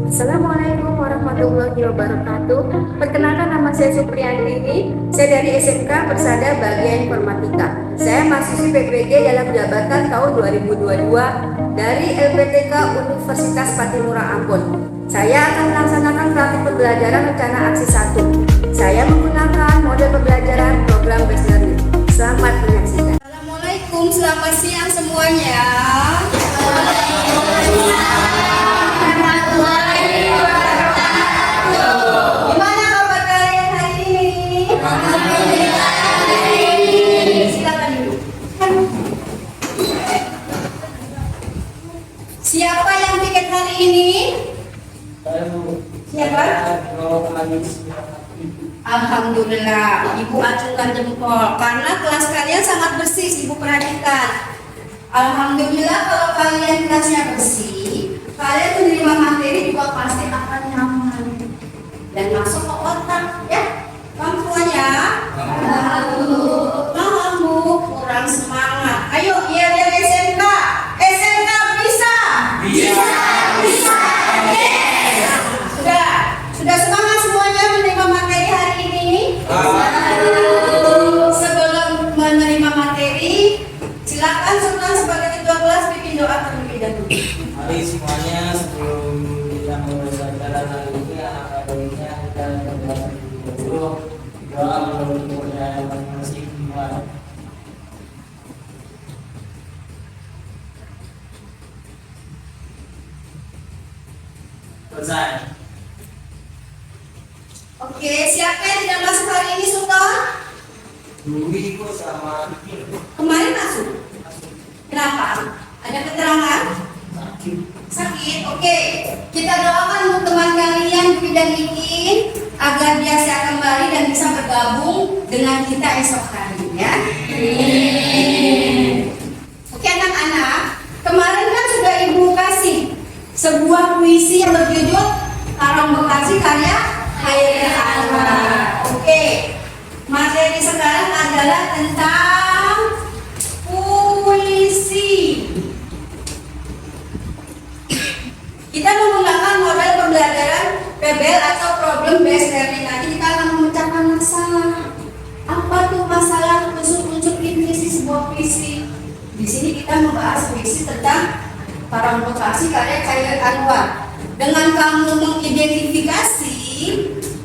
Assalamualaikum warahmatullahi wabarakatuh. Perkenalkan, nama saya Supriyanti. Saya dari SMK Persada Bagian Informatika. Saya mahasiswi PPG dalam jabatan tahun 2022 dari LPTK Universitas Patimura Ambon. Saya akan melaksanakan praktik pembelajaran rencana aksi 1. Saya menggunakan model pembelajaran program based learning. Selamat menyaksikan. Assalamualaikum, selamat siang semuanya. Gimana kabar kalian hari ini? Silakan duduk. Siapa yang piket hari ini? Siapa? Alhamdulillah, Ibu acungkan jempol karena kelas kalian sangat bersih. Ibu perhatikan. Alhamdulillah, kalau kalian kelasnya bersih, kalian menerima materi juga pasti akan nyaman dan masuk ke otak, ya. Paham semuanya? Paham, Bu? Kurang semangat. Ayo, biar SMK. SMK bisa. Sudah semangat semuanya menerima materi hari ini? Sebelum menerima materi, silakan Sultan sebagai ketua kelas bikin doa terlebih dahulu. Mari semuanya, sebelum kita mulai pelajaran hari ini, akademiknya kita berdoa dulu. Doa menurut kepercayaan masing-masing. Selesai. Oke, siapa yang tidak masuk hari ini, Sultan? Dwi kok sama Kemarin masuk. Kenapa? Ada keterangan? sakit. Sakit. Oke, kita doakan untuk teman kalian di bidang ini agar dia sehat kembali dan bisa bergabung dengan kita esok hari, ya. Oke, anak-anak, kemarin kan sudah Ibu kasih sebuah puisi yang berjudul Karang Bekasi karya Khairil Anwar. Oke, materi sekarang adalah tentang puisi. Kita menggunakan model pembelajaran PBL atau problem based learning. Nanti kita akan memecahkan masalah. Apa tuh masalah unsur-unsur intrisi sebuah puisi? Di sini kita membahas puisi tentang Karang Bekasi karya Khairil Anwar. Dengan kamu mengidentifikasi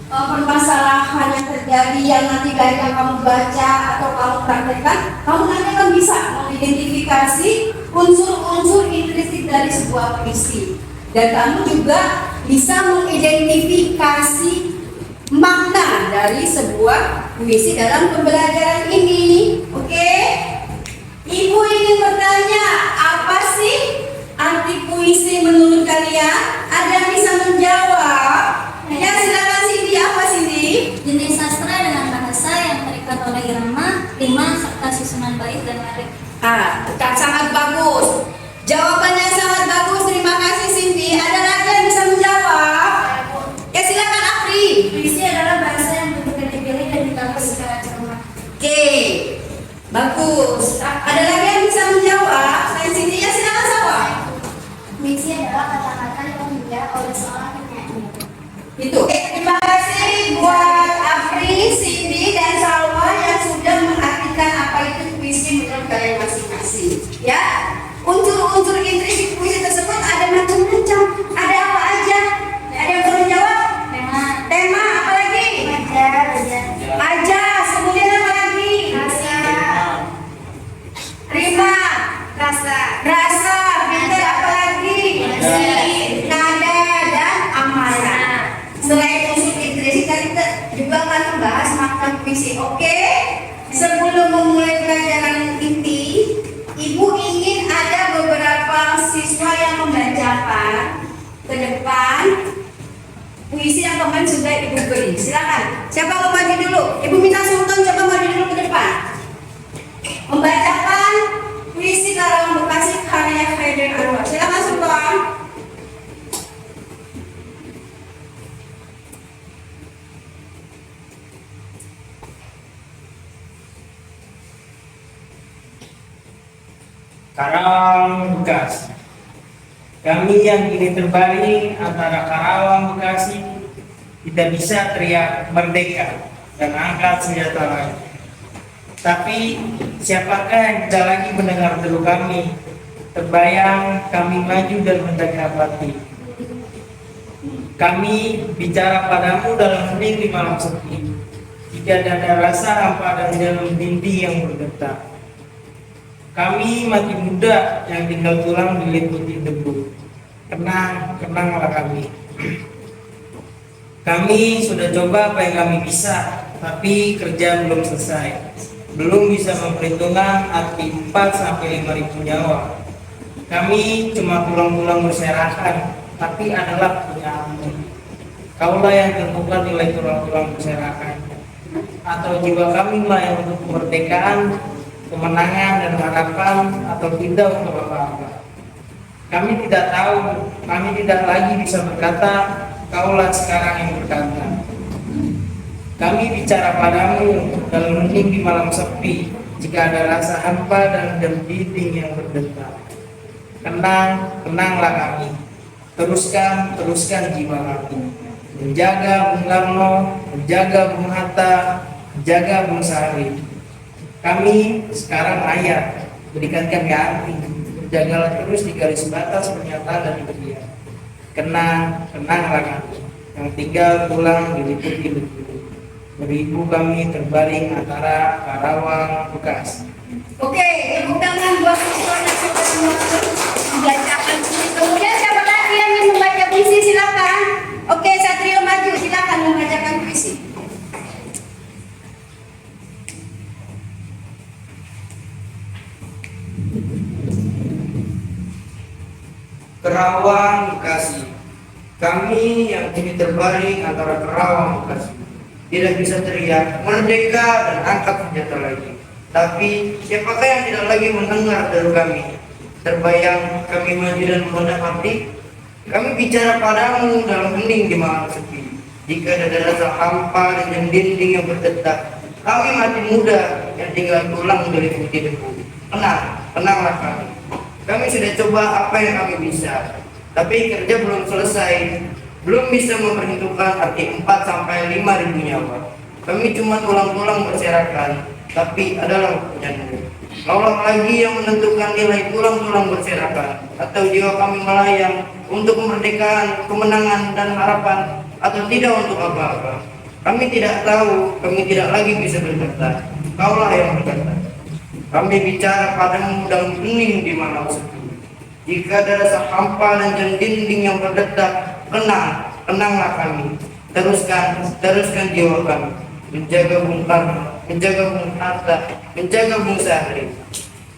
permasalahan yang terjadi yang nanti dari yang kamu baca atau kamu praktekkan, kamu nanti akan bisa mengidentifikasi unsur-unsur intrinsik dari sebuah puisi. Dan kamu juga bisa mengidentifikasi makna dari sebuah puisi dalam pembelajaran ini. Oke? Ibu ingin bertanya, apa sih arti puisi menurut kalian? Ada yang bisa menjawab? Ya, silakan Cindy. Apa Cindy? Jenis sastra dengan bahasa yang terikat oleh irama, rima, serta susunan bait dan lirik. Sangat bagus. Jawabannya sangat bagus. Terima kasih Cindy. Ada lagi yang bisa menjawab? Ya, silakan Afri. Puisi adalah bahasa yang berbeda dipilih dan ditampil secara cermat. Oke, bagus. Ada lagi yang bisa menjawab? Selain Cindy, ya silakan Sawa. Puisi adalah kata-kata yang dibuat oleh seorang penyanyi. Itu. Terima kasih buat Afri, Cindy, dan Salwa yang sudah mengartikan apa itu puisi menurut kalian masing-masing. Ya, unsur-unsur intrinsik puisi tersebut ada macam-macam. Ada apa aja? Ada yang mau menjawab? Tema apa lagi? Ajas. Kemudian apa lagi? Rima. Rasa. Pintar apa lagi? Nada dan amarah. Selain unsur intrinsik tadi kita juga akan membahas makna puisi. Oke? Sebelum memulai pelajaran inti, Ibu ingin ada beberapa siswa yang membacakan ke depan puisi yang kemarin sudah Ibu beri. Silakan. Siapa mau maju dulu? Ibu minta Sultan coba maju dulu ke depan. Membacakan puisi Karang Bekasi karya Khairil Anwar. Silakan Sultan. Karang Bekasi. Kami yang kini terbaring antara Karawang, Bekasi, tidak bisa teriak merdeka dan angkat senjata lagi. Tapi siapakah yang tidak lagi mendengar deru kami? Terbayang kami maju dan menjaga hati. Kami bicara padamu dalam hening di malam sepi. Jika ada rasa hampa dan dalam dinding yang bergetar. Kami masih muda yang tinggal tulang diliputi debu. Kenang, kenanglah kami. Kami sudah coba apa yang kami bisa, tapi kerja belum selesai. Belum bisa memperhitungkan arti 4 sampai 5 ribu nyawa. Kami cuma tulang-tulang berserakan, tapi adalah punyamu. Kaulah yang tentukan nilai tulang-tulang berserakan. Atau jiwa kami lah yang untuk kemerdekaan, kemenangan dan harapan, atau tidak untuk apa-apa. Kami tidak tahu, kami tidak lagi bisa berkata, kaulah sekarang yang berkata. Kami bicara padamu dalam hening di malam sepi, jika ada rasa hampa dan dinding yang berdetak. Kenang, kenanglah kami. Teruskan jiwa kami. Menjaga Bung Karno, menjaga Bung Hatta, menjaga Bung Sari. Kami sekarang ayat, berikan kami arti. Berjagalah terus di garis batas pernyataan dan impian. Kenang, kenanglah kami. Yang tinggal pulang diliputi debu. Beribu kami terbaring antara Karawang, Bekasi. Oke, tepuk tangan buat siswa yang sudah membacakan puisi. Kemudian siapa lagi yang ingin membaca puisi, silakan. Oke, Satrio maju, silakan membacakan puisi. Karawang, Bekasi. Kami yang kini terbaring antara Karawang, Bekasi. Tidak bisa teriak merdeka dan angkat senjata lagi. Tapi siapakah yang tidak lagi mendengar deru kami? Terbayang kami maju dan menghadap hati. Kami bicara padamu dalam hening di malam sepi. Jika ada rasa hampa dan dinding yang berdetak, kami masih muda yang tinggal tulang diliputi debu. Tenanglah kami. Kami sudah coba apa yang kami bisa, tapi kerja belum selesai. Belum bisa memperhitungkan arti 4 sampai 5 ribu nyawa. Kami cuma tulang-tulang berserakan, tapi adalah punya-Mu. Kaulah lagi yang menentukan nilai tulang-tulang berserakan, atau jiwa kami melayang untuk kemerdekaan, kemenangan dan harapan, atau tidak untuk apa-apa. Kami tidak tahu, kami tidak lagi bisa berkata. Kaulah yang berkata. Kami bicara padamu dalam hening di malam sepi. Jika ada rasa hampa dan dinding yang berdetak, kenanglah kami. Teruskan jiwa kami. Menjaga Bung Karno, menjaga Bung Hatta, menjaga Bung Sahri.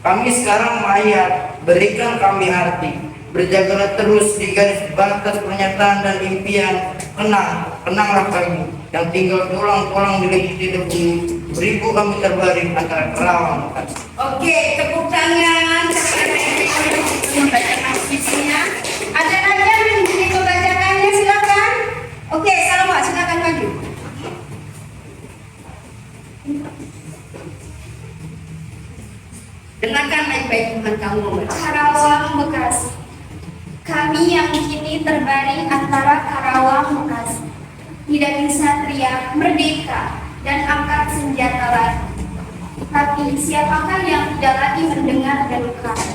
Kami sekarang mayat, berikan kami arti. Berjagalah terus di garis batas pernyataan dan impian. Kenanglah kami yang tinggal tulang-tulang diliputi debu. Beribu kami terbaring antara Karawang. Oke, tepuk tangan. Membacakan puisinya. Ada lagi yang ingin membacakannya, silakan. Oke, Salma, silakan maju. Dengarkan baik-baik Tuhan kamu membaca. Karawang, Bekasi. Kami yang kini terbaring antara Karawang, Bekasi. Tidak bisa teriak merdeka dan angkat senjata lagi. Tapi siapakah yang tidak lagi mendengar deru kami?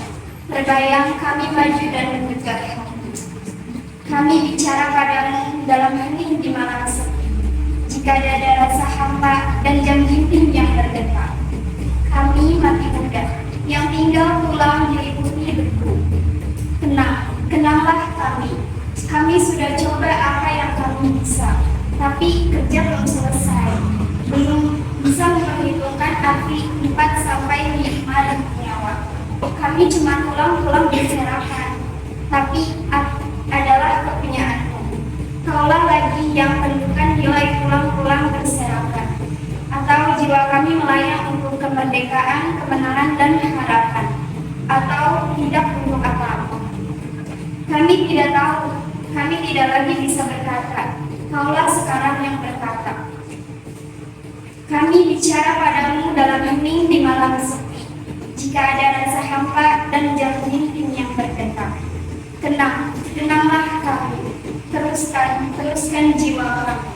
Terbayang kami maju dan mendekat hati. Kami bicara padamu dalam hening di malam sepi. Jika ada rasa hampa dan jam dinding yang bergetar. Kami mati muda yang tinggal tulang diliputi debu. Kenanglah kami. Kami sudah coba apa yang kami bisa, tapi kerja belum selesai. Belum bisa memperhitungkan arti 4 sampai 5 ribu nyawa. Kami cuma tulang-tulang berserakan, tapi adalah kepunyaanmu. Kaulah lagi yang menentukan nilai tulang-tulang berserakan, atau jiwa kami melayang untuk kemerdekaan, kemenangan dan harapan, atau tidak untuk apa-apa. Kami tidak tahu, kami tidak lagi bisa berkata. Kaulah sekarang yang berkata. Kami bicara padamu dalam hening di malam sepi. Jika ada rasa hampa dan jam dinding yang berdetak. Tenanglah kamu, teruskan jiwa kamu,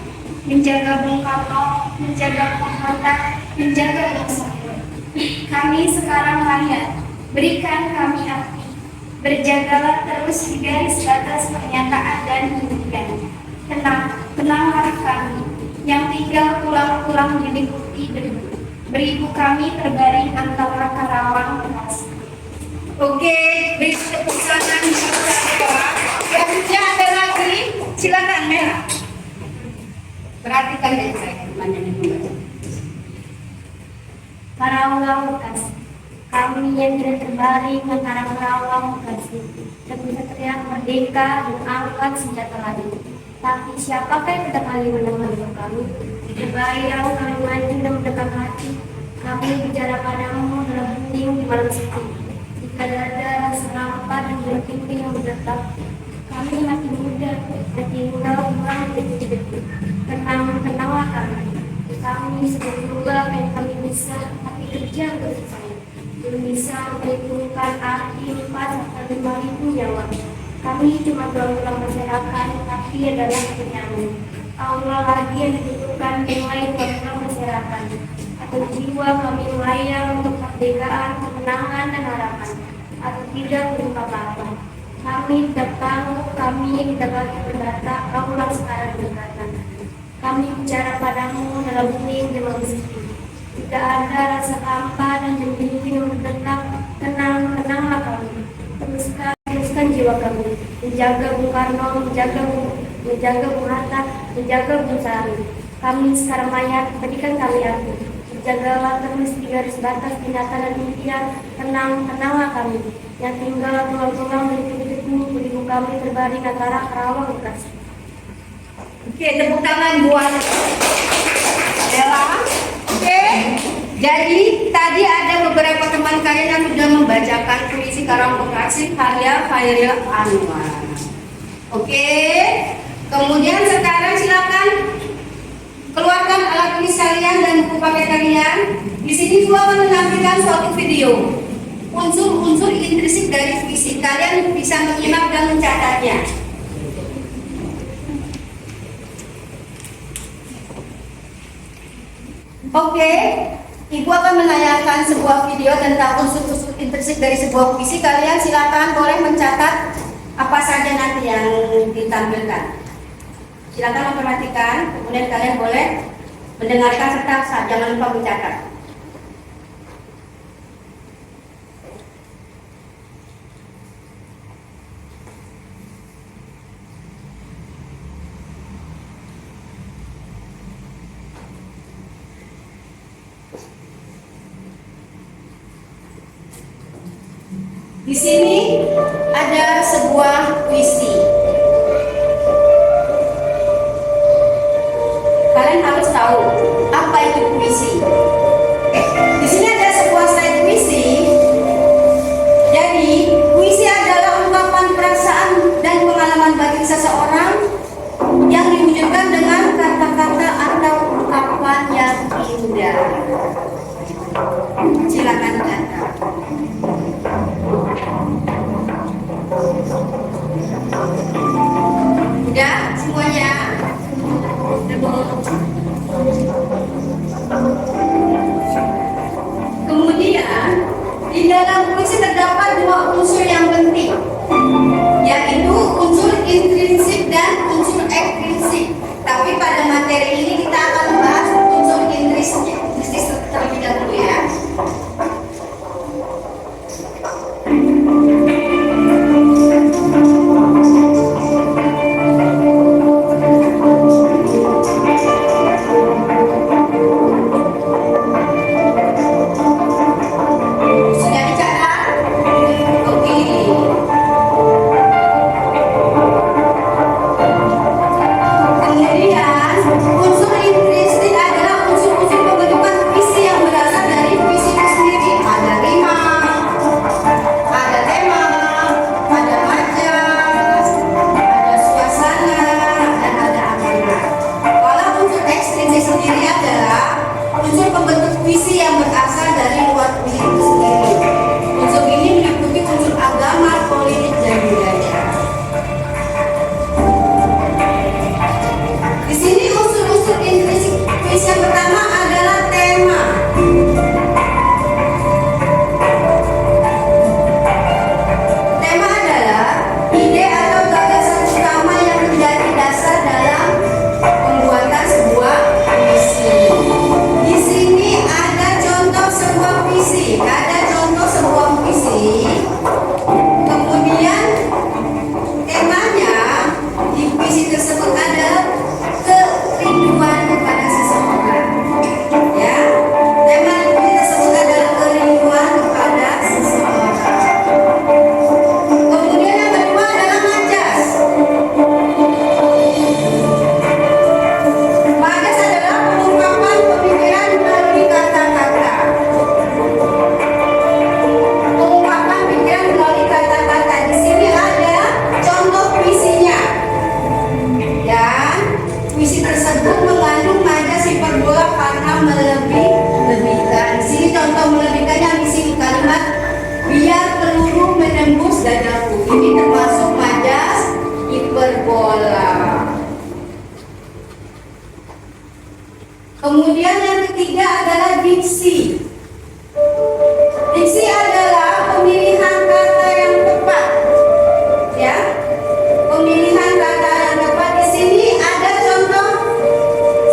menjaga Bung Karno, menjaga Bung Hatta, menjaga Bung Samuel. Kami sekarang rakyat, berikan kami arti, berjagalah terus di garis batas pernyataan dan pendidikan. Tenanglah kami, yang tinggal pulang-pulang diliputi debu. Beribu kami terbaring antara Karawang Bekasi. Oke, beri tepuk tangan bersama. Selanjutnya ada lagi, silakan Mela. Perhatikan dari saya, mana yang membaca. Karawang Bekasi, kami yang tidak terbaring antara Karawang Bekasi, dan bisa teriak merdeka dan angkat senjata lagi. Tapi siapakah yang tidak kali mendengar kami? Terbayang kami maju dan mendekat hati. Kami bicara padamu dalam hening di malam sepi. Jika ada rasa hampa dan berpikir yang berdetak, kami masih muda dan tinggal pulang detik-detik. Tenanglah kami. Kami sedang berubah yang kami bisa, tapi kerja terus saya. Belum bisa memperhitungkan arti 4 sampai 5.000 nyawa. Kami cuma berulang masyarakat, tapi adalah penyanyi. Allah lagi yang dibutuhkan yang lain dalam masyarakat. Atau jiwa kami melayang untuk kemerdekaan, kemenangan dan harapan. Atau tidak untuk apa-apa. Kami datang, kami tidak lagi berdata, kaulah sekarang berkata. Kami bicara padamu dalam hening dan sepi. Tidak ada rasa hampa dan dinding yang berdetak. Tenanglah kami. Teruskan jiwa kami. Menjaga Bung Karno, menjaga Bung Hatta, menjaga Bung Sari. Kami sekarang mayat, berikan kami arti. Jagalah terus di garis batas binatang dan impian. Tenanglah kami. Yang tinggal pulang-pulang detik-detik beribu kami terbaring antara Karawang Bekasi. Oke, tepuk tangan buat Mela. Oke, jadi tadi ada beberapa teman kalian yang sudah membacakan puisi Karawang Bekasi karya Khairil Anwar. Oke, kemudian sekarang silakan keluarkan alat tulis kalian dan buku paket kalian. Di sini gua akan menampilkan suatu video. Unsur-unsur intrinsik dari puisi, kalian bisa menyimak dan mencatatnya. Oke, Ibu akan menayangkan sebuah video tentang unsur-unsur intrinsik dari sebuah puisi. Kalian silakan boleh mencatat apa saja nanti yang ditampilkan. Silakan memperhatikan, kemudian kalian boleh mendengarkan serta jangan lupa mencatat. Di sini ada sebuah puisi. Kalian harus tahu apa itu puisi. Di sini ada sebuah slide puisi. Jadi, puisi adalah ungkapan perasaan dan pengalaman bagi seseorang yang diwujudkan dengan kata-kata atau ungkapan yang indah. Silakan catat. Udah semuanya? Kemudian di dalam puisi terdapat 2 unsur yang penting, yaitu unsur intrinsik dan unsur ekstrinsik. Tapi pada materi ini kita akan membahas unsur intrinsik terlebih dahulu ya. Sudah dicatat? Oke. kerinduan kepada seseorang. Ya, tema liturgi tersebut adalah kerinduan kepada seseorang. Kemudian yang kedua adalah majas. Majas adalah pengungkapan pemikiran melalui kata-kata. Pengungkapan pikiran melalui kata-kata. Di sini ada contoh puisinya. Dan puisi tersebut mengandung majas hiperbola karena melebih-lebihkan. Di sini contoh melebihkannya di sini kalimat biar peluru menembus dadaku. Ini termasuk majas hiperbola. Kemudian yang ketiga adalah diksi. Diksi adalah pemilihan kata yang tepat. Ya. Pemilihan kata yang tepat. Di sini ada contoh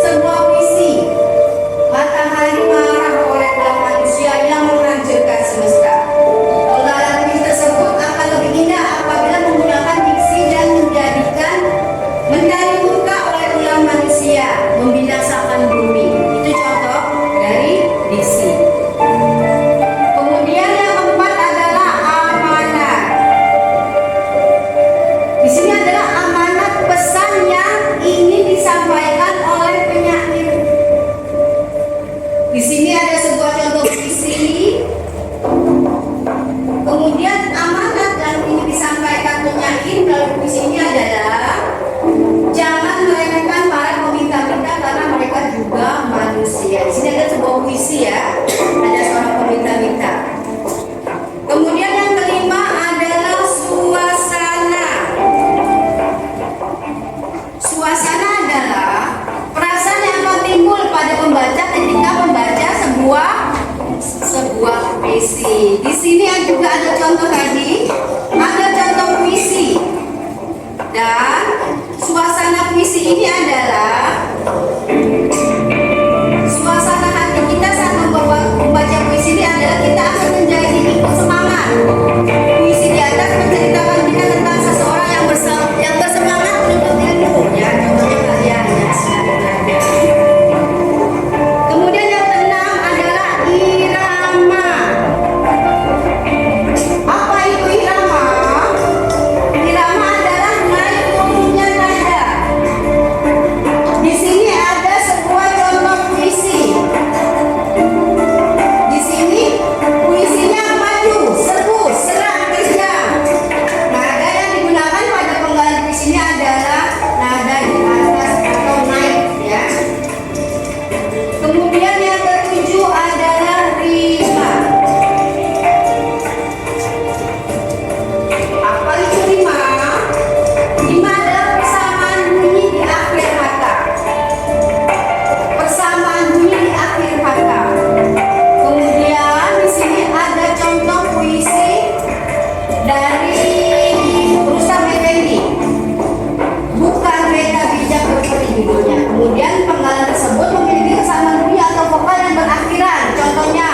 sebuah puisi. Matahari marah oleh ulah manusia yang menghancurkan semesta. Penggalan puisi tersebut akan lebih indah apabila menggunakan diksi dan menjadikan mencari muka oleh ulah manusia, membinasakan bumi. Itu contoh dari diksi. Kemudian yang keempat adalah amanat. Di sini adalah amanat pesan yang ingin disampaikan oleh penyair. Di sini ada sebuah contoh puisi. Kemudian amanat yang ingin disampaikan penyair melalui puisi ini adalah jangan meremehkan para peminta-minta karena mereka juga manusia. Di sini ada sebuah puisi ya. Ada seorang peminta-minta. Kemudian yang kelima adalah suasana. Suasana adalah perasaan yang akan timbul pada pembaca ketika membaca sebuah puisi. Di sini juga ada contoh tadi, ada contoh puisi. Dan suasana puisi ini adalah suasana hati kita saat membaca puisi ini adalah kita akan menjadi ikut semangat. Puisi di atas menceritakan kita tentang seseorang yang bersemangat menuntut ilmu. Ya, contohnya kalian yang sedang belajar. Kemudian yang keenam adalah irama. Apa itu irama? Irama adalah naik turunnya nada. Di sini ada sebuah contoh puisi. Di sini puisinya maju, serbu, serang, terjang. Nada yang digunakan pada penggalan puisi ini adalah nada di atas atau naik ya. Kemudian yang ketujuh adalah rima. Apa itu rima? Rima adalah persamaan bunyi di akhir kata. Persamaan bunyi di akhir kata. Kemudian di sini ada contoh puisi dari Rustam Effendi. Bukan beda bijak berperi judulnya. Kemudian penggalan tersebut memiliki kesamaan bunyi atau vokal yang berakhiran. Contohnya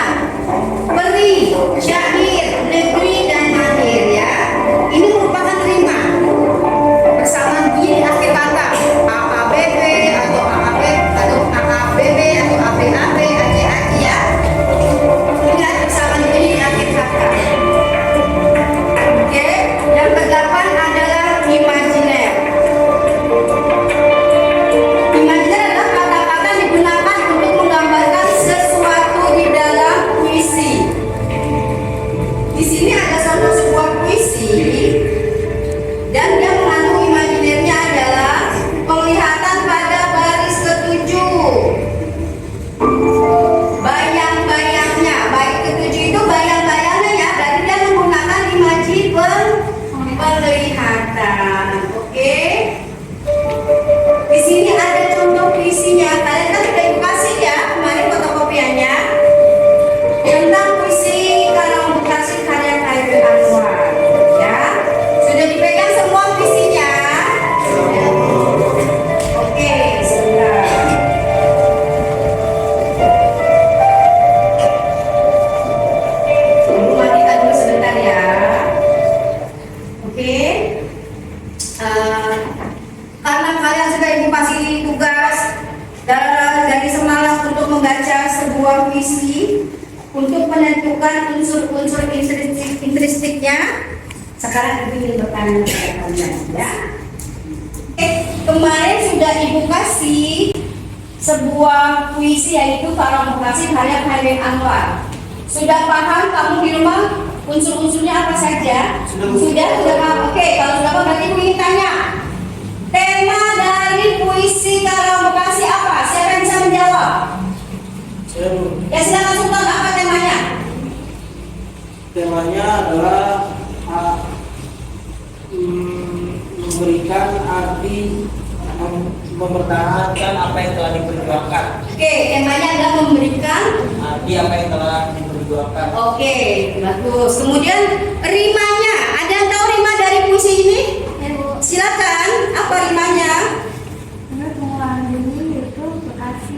peri, syair, negeri, dan mahir ya. Ini merupakan rima. Persamaan bunyi di akhir kata. AABB atau AAB atau AABB atau ABAB, ACAC ya. Ingat persamaan bunyi di akhir kata. Oke, yang kedelapan adalah imajiner. Imajiner adalah kata-kata yang digunakan untuk menggambarkan sesuatu di dalam puisi. Di sini ada contoh sebuah puisi dan yang mengandung imajinernya adalah penglihatan pada baris ketujuh. Bayang-bayangnya, baris ketujuh itu bayang-bayangnya ya, berarti dia menggunakan imaji penglihatan. Oke. Di sini ada contoh puisinya. Kalian kan sudah edukasi ya kemarin fotokopiannya tentang puisi Kalam Bekasi karya Khairul Anwar. Ya, sudah dipegang semua puisinya. Oke, sebentar. Tunggu matikan dulu sebentar ya. Oke. Karena kalian sudah ibu kasih tugas dari semalam untuk membaca sebuah puisi untuk menentukan unsur-unsur intristiknya. Sekarang Ibu ingin bertanya kepada kalian ya. Kemarin sudah Ibu kasih sebuah puisi yaitu Karang Bekasi karya Khairil Anwar. Sudah paham kamu di rumah unsur-unsurnya apa saja? Sudah paham. Oke, kalau sudah paham berarti Ibu ingin tanya. Tema dari puisi Karang Bekasi apa? Siapa yang bisa menjawab? Ya silakan Sultan, apa temanya? Temanya adalah memberikan arti mempertahankan apa yang telah diperjuangkan. Oke, temanya adalah memberikan Arti apa yang telah diperjuangkan. Oke, bagus. Kemudian rimanya, ada yang tahu rima dari puisi ini? Silakan, apa rimanya? Menurut pengulangan ini yaitu Bekasi.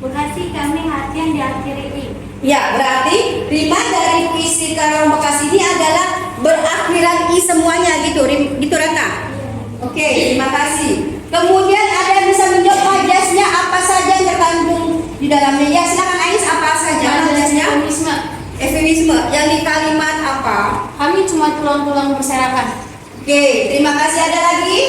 Bekasi kami hati yang diakhiri I. Ya, berarti rima dari puisi Karang Bekasi ini adalah berakhiran i semuanya gitu, gitu Rata. Oke, terima kasih. Kemudian ada yang bisa menjawab majasnya apa saja yang terkandung di dalamnya? Ya, silakan Ais, apa saja majasnya? Eufemisme. Yang di kalimat apa? Kami cuma tulang-tulang berserakan. Oke, terima kasih. Ada lagi?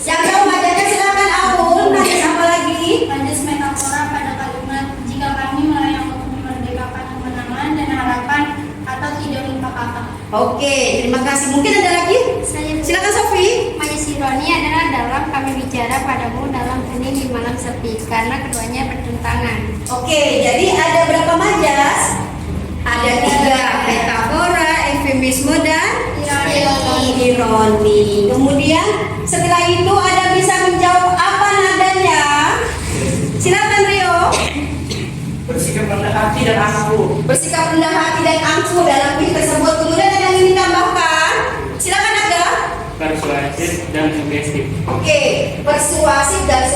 Yang tahu majasnya silakan Aul. Majas apa lagi? Majas metafora pada kalimat jika kami melayang untuk memerdekakan kemenangan dan harapan atau tidak lupa kata. Oke, terima kasih. Mungkin ada lagi? Silakan Sofi. Majas ironi adalah dalam kami bicara padamu dalam hening di malam sepi karena keduanya bertentangan. Oke, jadi ada berapa majas? Ada 3, metafora, eufemisme, dan ironi. Kemudian setelah itu ada bisa menjawab apa nadanya? Silakan Rio. Bersikap rendah hati dan angkuh. Bersikap rendah hati dan angkuh dalam puisi tersebut. Kemudian ada yang ingin ditambahkan? Silakan Aga. Persuasif dan sugestif. Oke, persuasif dan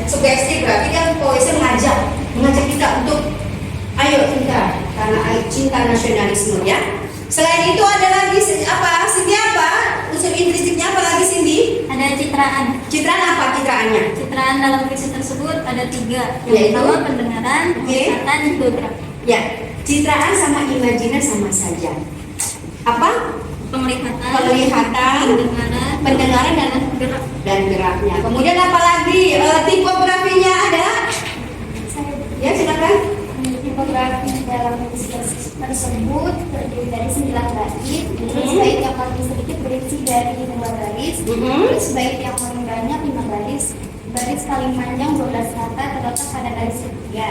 sugestif berarti kan puisi mengajak kita untuk ayo kita karena cinta nasionalisme ya. Selain itu ada lagi apa? Cindy apa? Unsur intristiknya apa lagi Cindy? Ada citraan. Citraan apa citraannya? Citraan dalam puisi tersebut ada 3. Yang Yaitu? pertama pendengaran, penglihatan, geografi. Ya, citraan sama imajiner sama saja. Apa? Penglihatan, Penglihatan, pendengaran dan geraknya. Kemudian apa lagi? Tipografinya ada? Ya, silakan. Tipografi dalam puisi tersebut terdiri dari 9 bait. Terus bait yang paling sedikit berisi dari 2 baris. Terus bait yang paling banyak 5 baris. Baris paling panjang 12 kata terletak pada baris ketiga.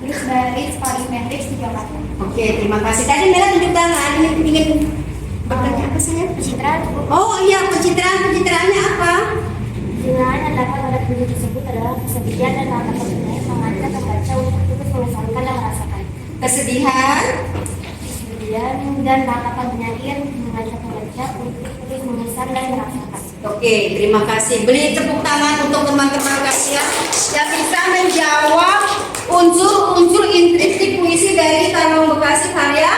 Terus baris paling pendek 3 kata. Oke, terima kasih. Tadi Mela tunjuk tangan ingin bertanya apa saya? Pencitraan. Oh iya, pencitraannya apa? Pencitraan adalah pada puisi tersebut adalah kesedihan dan rasa kebenaran mengajak pembaca untuk terus merasakan dan merasakan. Kesedihan, Kemudian dan ratapan penyair mengajak pembaca untuk terus mengesan dan merasakan. Oke, terima kasih. Beri tepuk tangan untuk teman-teman kalian yang bisa menjawab unsur-unsur intristik puisi dari Karang Bekasi karya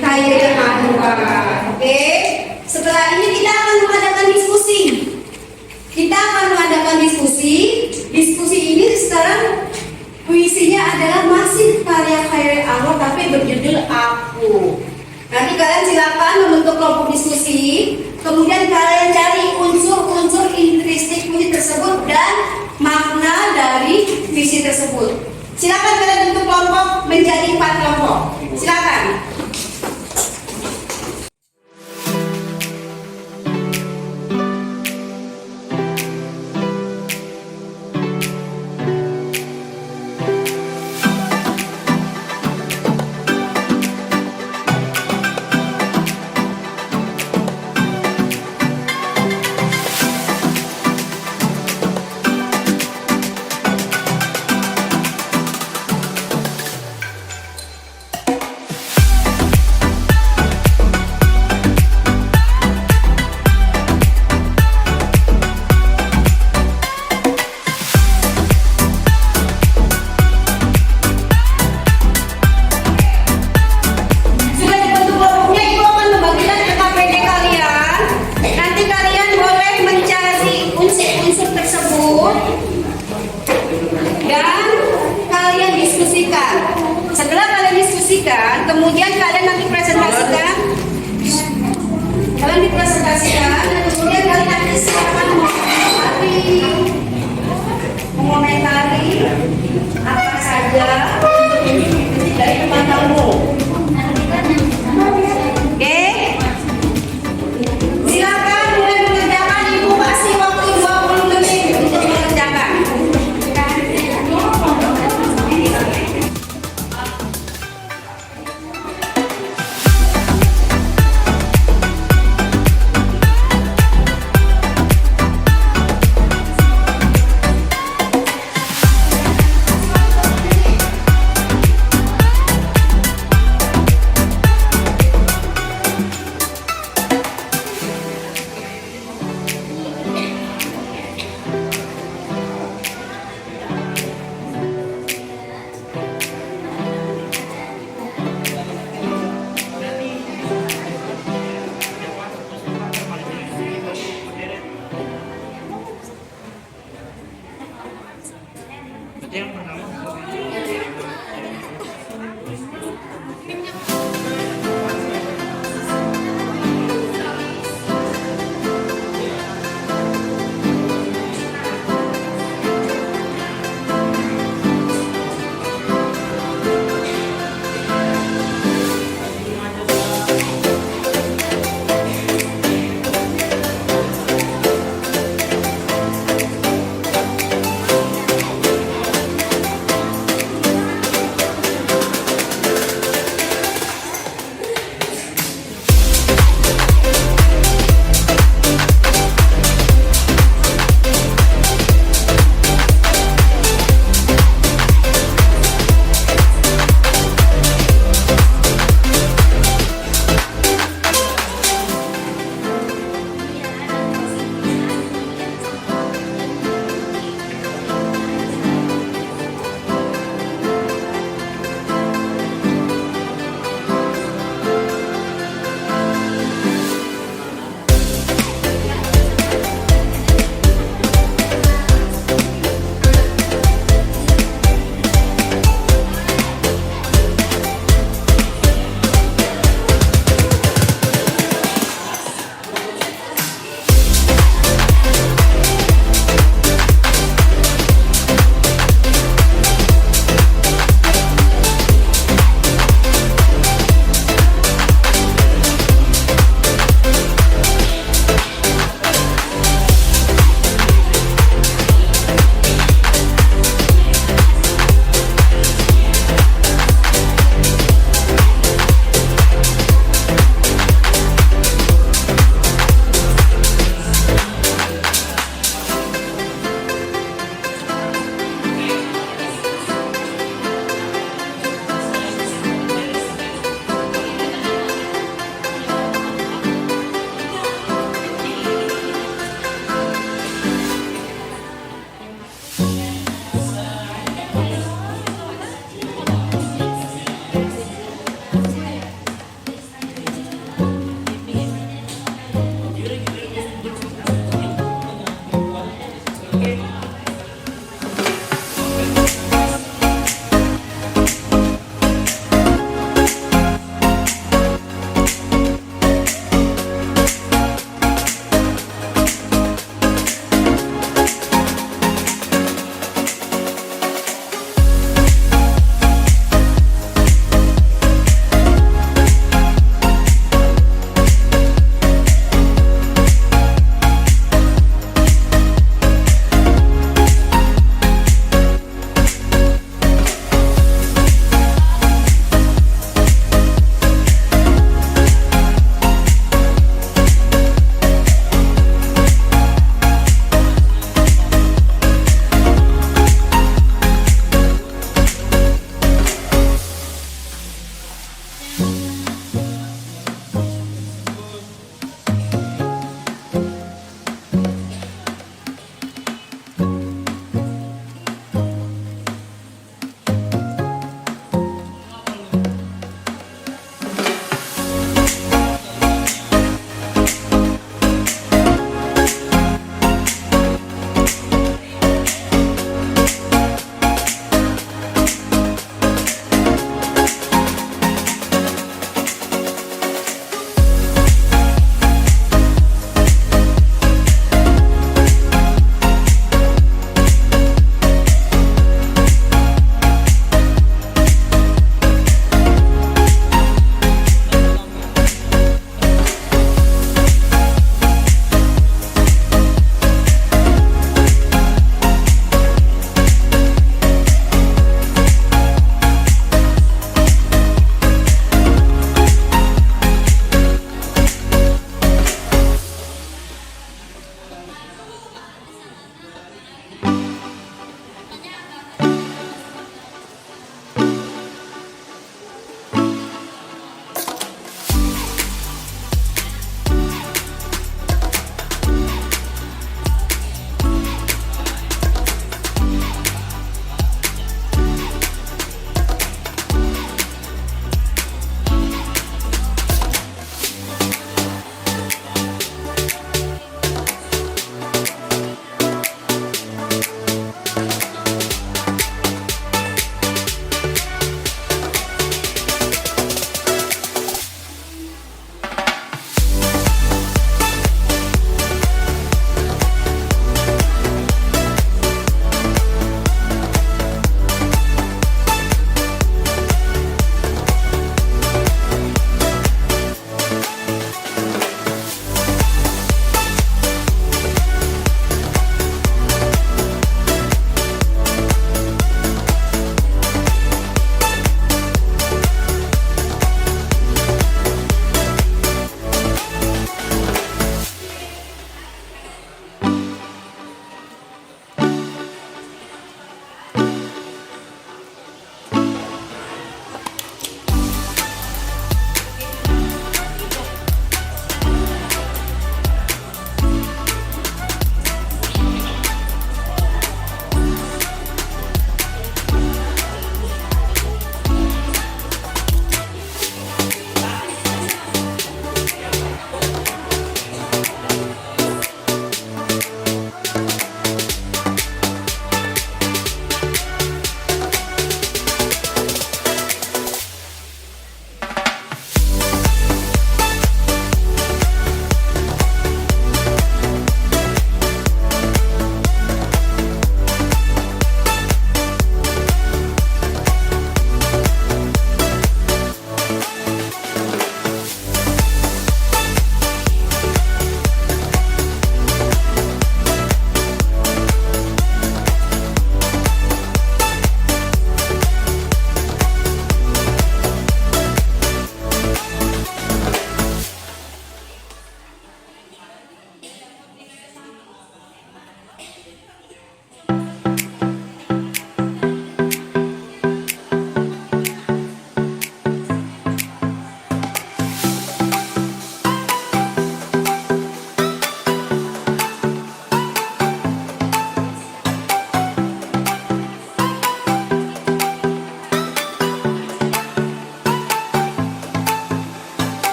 Khairil Anwar. Oke, setelah ini kita akan mengadakan diskusi. Diskusi ini sekarang puisinya adalah masih karya Khairil Anwar tapi berjudul Aku. Nanti kalian silakan membentuk kelompok diskusi. Kemudian kalian cari unsur-unsur intristik puisi tersebut dan makna dari puisi tersebut. Silakan kalian bentuk kelompok menjadi 4 kelompok. Silakan. Dan silakan mengomentari apa saja dari teman kamu. Oke, silakan mulai mengerjakan. Ibu kasih waktu 20 detik untuk mengerjakan. Yang pertama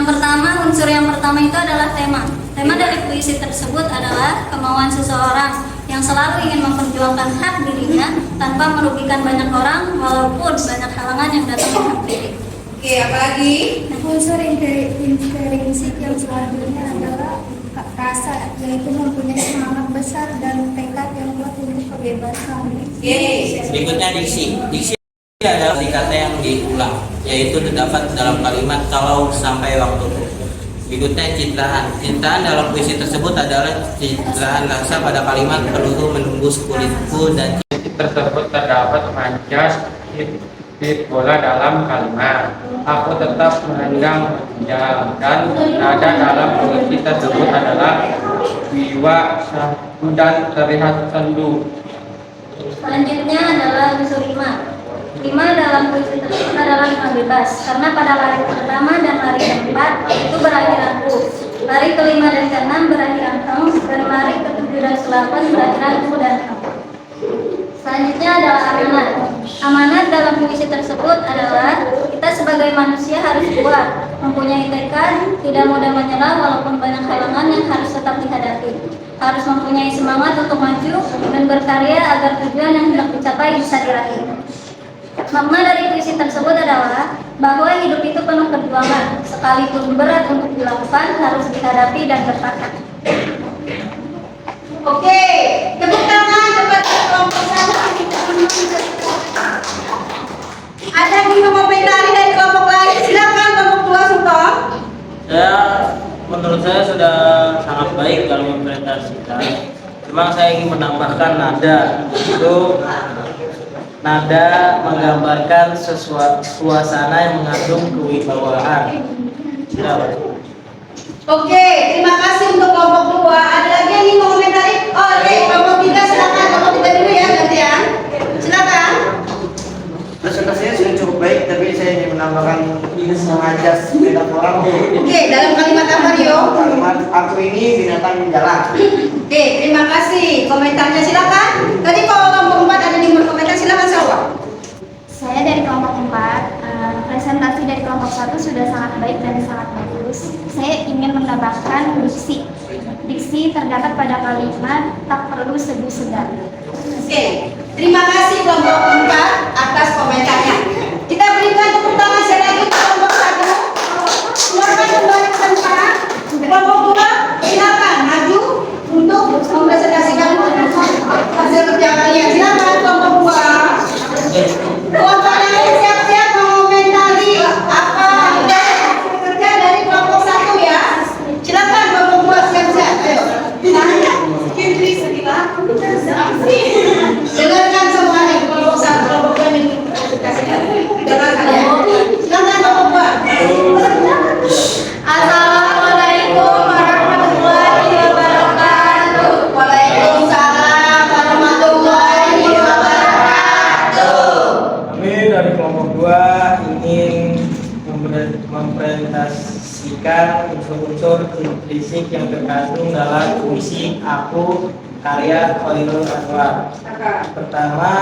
Unsur yang pertama itu adalah tema. Tema dari puisi tersebut adalah kemauan seseorang yang selalu ingin memperjuangkan hak dirinya tanpa merugikan banyak orang walaupun banyak halangan yang datang menghampiri. Oke, apalagi? Unsur intrinsik yang selanjutnya adalah rasa, yaitu mempunyai semangat besar dan tekad yang kuat untuk kebebasan. Oke. Berikutnya diksi. Diksi adalah kata yang diulang, yaitu terdapat dalam kalimat kalau sampai waktu. Berikutnya citraan. Citraan dalam puisi tersebut adalah citraan rasa pada kalimat peluru menembus kulitku dan tersebut terdapat manjas titik bola dalam kalimat. Aku tetap menendang menjam, dan nada dalam puisi tersebut adalah wiwa satu dan terlihat sendu. Selanjutnya adalah unsur rima. Rima dalam puisi tersebut adalah rima bebas, karena pada lari pertama dan lari keempat itu berakhir aku, lari kelima dan keenam berakhir angkeng, dan lari ketujuh dan ke-8 berakhir aku dan kamu. Selanjutnya adalah amanat. Amanat dalam puisi tersebut adalah kita sebagai manusia harus kuat, mempunyai tekad, tidak mudah menyerah walaupun banyak halangan yang harus tetap dihadapi. Harus mempunyai semangat untuk maju dan berkarya agar tujuan yang hendak dicapai bisa diraih. Makna dari puisi tersebut adalah bahwa hidup itu penuh perjuangan, sekalipun berat untuk dilakukan harus dihadapi dan bertahan. Oke, tepuk tangan kepada kelompok 1. Ada yang ingin mengomentari dari kelompok lain? Silakan kelompok 2, Sultan. Menurut saya sudah sangat baik dalam mempresentasikan. Cuma saya ingin menambahkan nada. Itu nada menggambarkan suasana yang mengandung kewibawaan. Oke, terima kasih untuk kelompok 2. Ada lagi yang ingin mengomentari? Oh, oke, kelompok 3 silakan. Kelompok 3 dulu ya, gantian. Silakan. Presentasinya sudah cukup baik, tapi saya ingin menambahkan sengaja metafora. Oke, dalam kalimat apa, Rio? Kalimat aku ini binatang jalan. Oke, terima kasih. Komentarnya silakan. Tadi kalau kelompok 4 ada yang mau komentar, silakan Salwa. Saya dari kelompok 4, presentasi dari kelompok 1 sudah sangat baik dan sangat bagus. Saya ingin menambahkan diksi. Diksi terdapat pada kalimat tak perlu sedu-sedan. Oke, terima kasih kelompok 4 atas komentarnya. Kita berikan tepuk tangan sekali lagi untuk kelompok 1. Silakan kembali ke tempat. Kelompok 2, silakan maju untuk mempresentasikan hasil kerja kalian. Silakan kelompok 2. Kelompok lain siap-siap mengomentari apa hasil kerja dari kelompok 1 ya. Silakan kelompok 2 siap-siap. Ayo. Dengarkan semuanya kelompok 1, kelompok 2 ini. Dengarkan ya. Silakan kelompok 2. Assalamualaikum warahmatullahi wabarakatuh. Waalaikumsalam warahmatullahi wabarakatuh. Kami dari kelompok 2 ingin mempresentasikan unsur-unsur intrinsik yang terkandung dalam puisi Aku karya Khairul Anwar. Pertama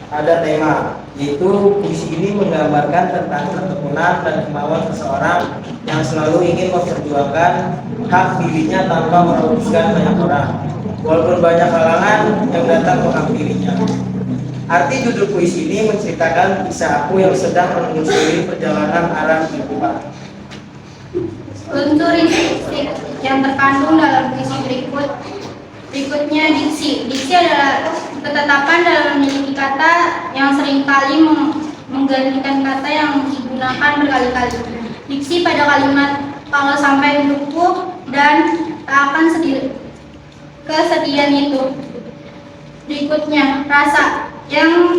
ada tema, yaitu puisi ini menggambarkan tentang ketekunan dan kemauan seseorang yang selalu ingin memperjuangkan hak dirinya tanpa merugikan banyak orang, walaupun banyak halangan yang datang menghampirinya. Arti judul puisi ini menceritakan kisah aku yang sedang menelusuri perjalanan arah kehidupan. Unsur intrinsik yang terkandung dalam puisi berikutnya diksi. Diksi adalah ketetapan dalam memiliki kata yang seringkali menggantikan kata yang digunakan berkali-kali. Diksi pada kalimat kalau sampai untukku dan tak akan kesedihan itu. Berikutnya rasa yang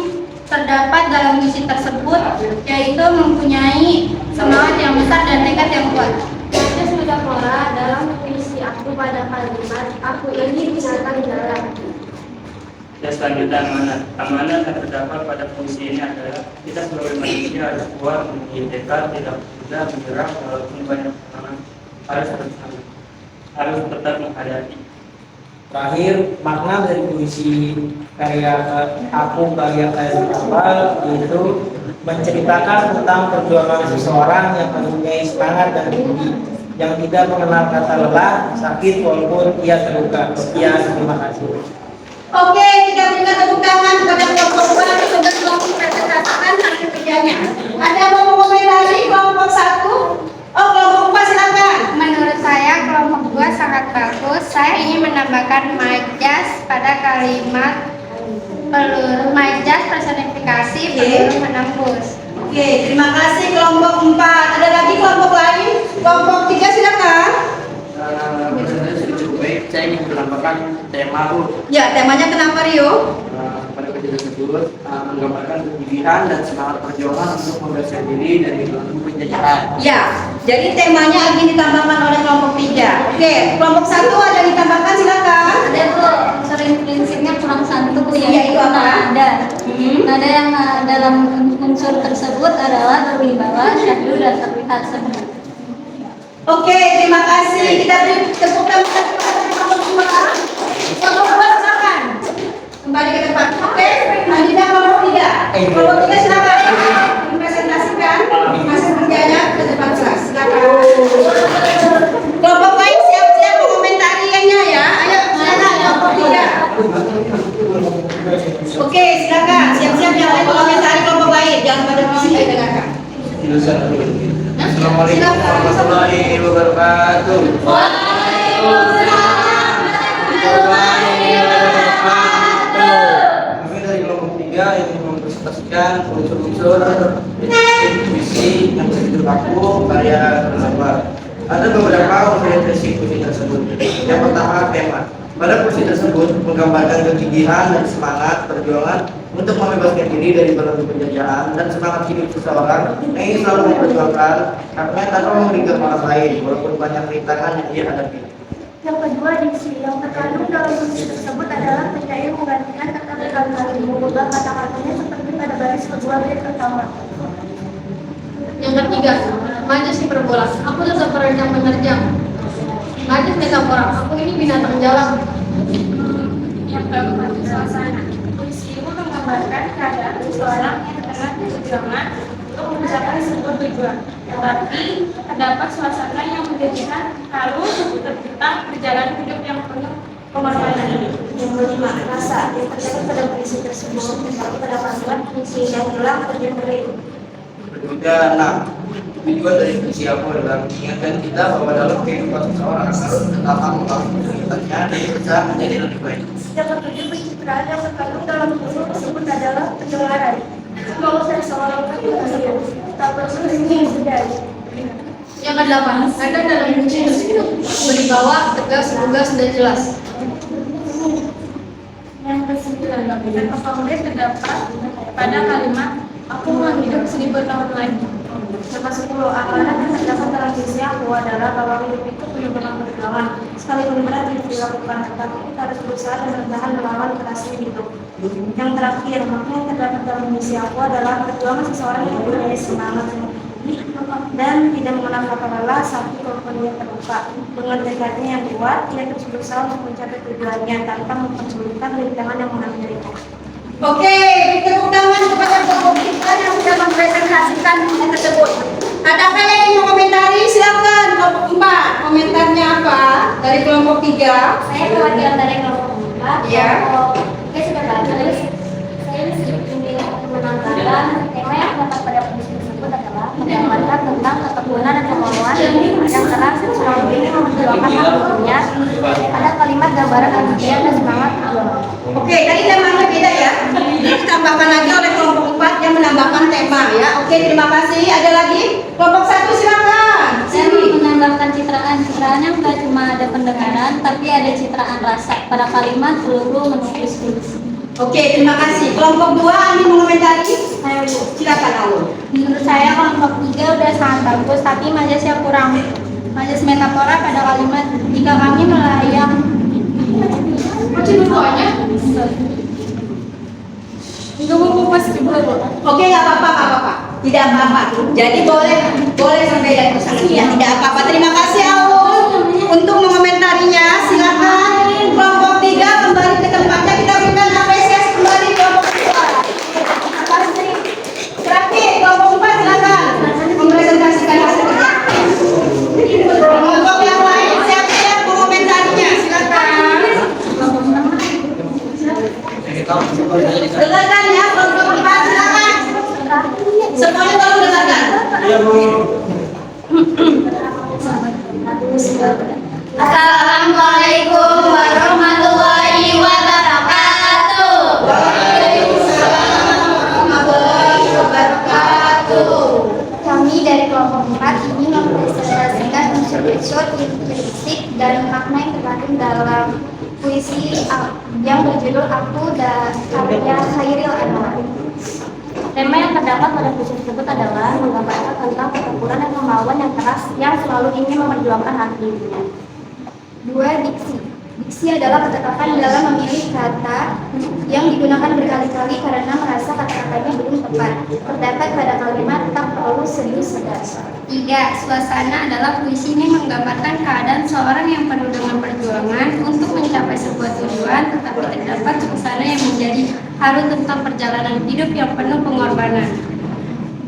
terdapat dalam puisi tersebut, yaitu mempunyai semangat yang besar dan tekad yang kuat. Saya sudah pernah dalam puisi aku pada kalimat aku ini binatang jalan. Dan selanjutnya amanat. Amanat yang terdapat pada puisi ini adalah kita sebagai manusia harus kuat, memiliki tekad, tidak mudah menyerah walaupun banyak tantangan, harus tetap menghadapi. Terakhir, makna dari puisi karya Aku karya Khairul Anwar yaitu menceritakan tentang perjuangan seseorang yang mempunyai semangat dan tinggi, yang tidak mengenal kata lelah, sakit walaupun ia terluka. Sekian, terima kasih. Oke, kita berikan tepuk tangan kepada kelompok 2 yang sudah mempresentasikan hasil kerjanya. Ada yang mau mengomentari kelompok 1? Oh, kelompok 4 silakan. Menurut saya kelompok 2 sangat bagus. Saya ingin menambahkan majas pada kalimat peluru majas personifikasi peluru menembus. Oke, terima kasih kelompok 4. Ada lagi kelompok lain? Kelompok 3 silakan. Presentasi sudah cukup baik. Saya ingin menambahkan tema Ya, temanya kenapa Rio? pada kerja tersebut menggambarkan kegigihan dan semangat perjuangan untuk membebaskan diri dari belenggu penjajahan. Ya, jadi temanya ingin ditambahkan oleh kelompok 3. Oke, kelompok 1 ada yang ditambahkan silakan. Ada Bu, sering prinsipnya kurang satu Iya, yaitu itu apa? nada. Nada yang dalam unsur tersebut adalah berwibawa, syahdu dan terlihat semu. Oke, terima kasih. Kita beri tepuk tangan kepada kelompok 2. Kelompok 2 silakan. Kembali ke tempat. Oke, lanjutnya kelompok 3. Kelompok 3 silakan. Presentasikan hasil kerjanya ke depan kelas. Silakan. Kelompok lain siap-siap mengomentarinya ya. Ayo, silakan kelompok 3. Oke, silakan. Siap-siap yang lain mengomentari kelompok lain. Jangan pada bisik ya, dengarkan. Assalamualaikum warahmatullahi wabarakatuh. Kami dari kelompok 3 yang mempresentasikan unsur-unsur visi yang berlaku karya tersebar. Ada beberapa unsur visi tersebut. Yang pertama, tema. Pada puisi tersebut menggambarkan kegigihan dan semangat perjuangan untuk membebaskan diri dari belenggu penjajahan dan semangat hidup seseorang yang ingin selalu memperjuangkan haknya tanpa merugikan orang lain walaupun banyak rintangan yang ia hadapi. Yang kedua, diksi. Yang terkandung dalam puisi tersebut adalah penyair menggantikan kata berkali-kali, mengubah kata-katanya seperti pada baris kedua bait pertama. Yang ketiga, majas hiperbola. Aku tetap menerjang menerjang. Majas metafora. Aku ini binatang jalan. Yang keempat, suasana. Puisi itu menggambarkan keadaan seseorang yang tengah perjuangan untuk mencapai sebuah tujuan. Tetapi terdapat suasana yang menjadikan harus tertentang berjalan hidup yang penuh pengorbanan ini. Yang kelima, rasa yang terdapat pada puisi tersebut tetapi pada kalimat puisi yang hilang terjadi. Berikutnya 6. Tujuan dari puisi aku adalah mengingatkan kita bahwa dalam kehidupan seseorang harus tetap melakukan kegiatannya dan berusaha menjadi lebih baik. Yang ketujuh, pencitraan yang terkandung dalam puisi tersebut adalah pendengaran. Kalau saya seorang manusia, tak perlu ini sedari. Yang kedelapan, nada dalam puisi tersebut berwibawa, tegas, lugas, dan jelas. Yang kesembilan, kata terdapat pada kalimat aku mau hidup 1000 tahun lagi. Yang ke-10, amanat yang terdapat dalam puisi aku adalah bahwa hidup itu penuh dengan perjuangan. Sekalipun berat yang dilakukan, tetapi kita harus berusaha dan bertahan melawan kerasnya hidup. Yang terakhir, makna yang terdapat dalam puisi aku adalah perjuangan seseorang yang mempunyai semangat yang tinggi dan tidak mengenal kata lelah, sakit walaupun dia terluka. Dengan tekadnya yang kuat, ia terus berusaha untuk mencapai tujuannya tanpa mempersulitkan rintangan yang menghampirinya. Oke, tepuk tangan kepada kelompok 3 yang sudah mempresentasikan puisi tersebut. Adakah yang ingin mengomentari? Silakan kelompok 4. Komentarnya apa? Dari kelompok 3. Saya perwakilan dari kelompok 4. Iya. Oke, sudah bagus. Saya ingin menambahkan tema yang terdapat pada puisi tersebut adalah menggambarkan tentang ketekunan dan kemauan yang keras selalu ingin memperjuangkan hak dirinya pada kalimat gambaran kegigihan dan semangat perjuangan. Oke, tadi temanya beda ya. Ditambahkan lagi oleh kelompok 4 yang menambahkan tema ya. Oke, terima kasih. Ada lagi? Kelompok 1 silakan. Saya Sini. menambahkan citraan yang bukan cuma ada pendengaran, tapi ada citraan rasa pada kalimat peluru menembus puisi. Oke, terima kasih. Kelompok 2 ingin mengomentari? Saya Bu. Silakan Aul. Menurut saya kelompok 3 udah sangat bagus, tapi majasnya kurang. Majas metafora pada kalimat jika kami melayang. Oke, nggak apa-apa. Tidak apa-apa. Jadi boleh sampai dari pasangannya. Tidak apa-apa. Terima kasih Aul untuk mengomentarinya. Silakan kelompok 3 kembali ke tempatnya. Kita berikan apresiasi kembali kelompok 2. Terima kasih. Terakhir Assalamualaikum warahmatullahi wabarakatuh. Kami dari kelompok 4 ini mempresentasikan unsur-unsur intrinsik dan makna yang terkandung dalam puisi yang berjudul Aku karya Khairil Anwar. Tema yang terdapat pada puisi tersebut adalah menggambarkan tentang pertempuran dan kemauan yang keras yang selalu ingin memperjuangkan hak dirinya. 2. Diksi. Diksi adalah ketetapan dalam memilih kata yang digunakan berkali-kali karena merasa kata-katanya belum tepat. Terdapat pada kalimat tak perlu seduh sedar. 3. Suasana adalah puisi ini menggambarkan keadaan seorang yang penuh dengan perjuangan untuk mencapai sebuah tujuan, tetapi terdapat suasana yang menjadi haru tentang perjalanan hidup yang penuh pengorbanan.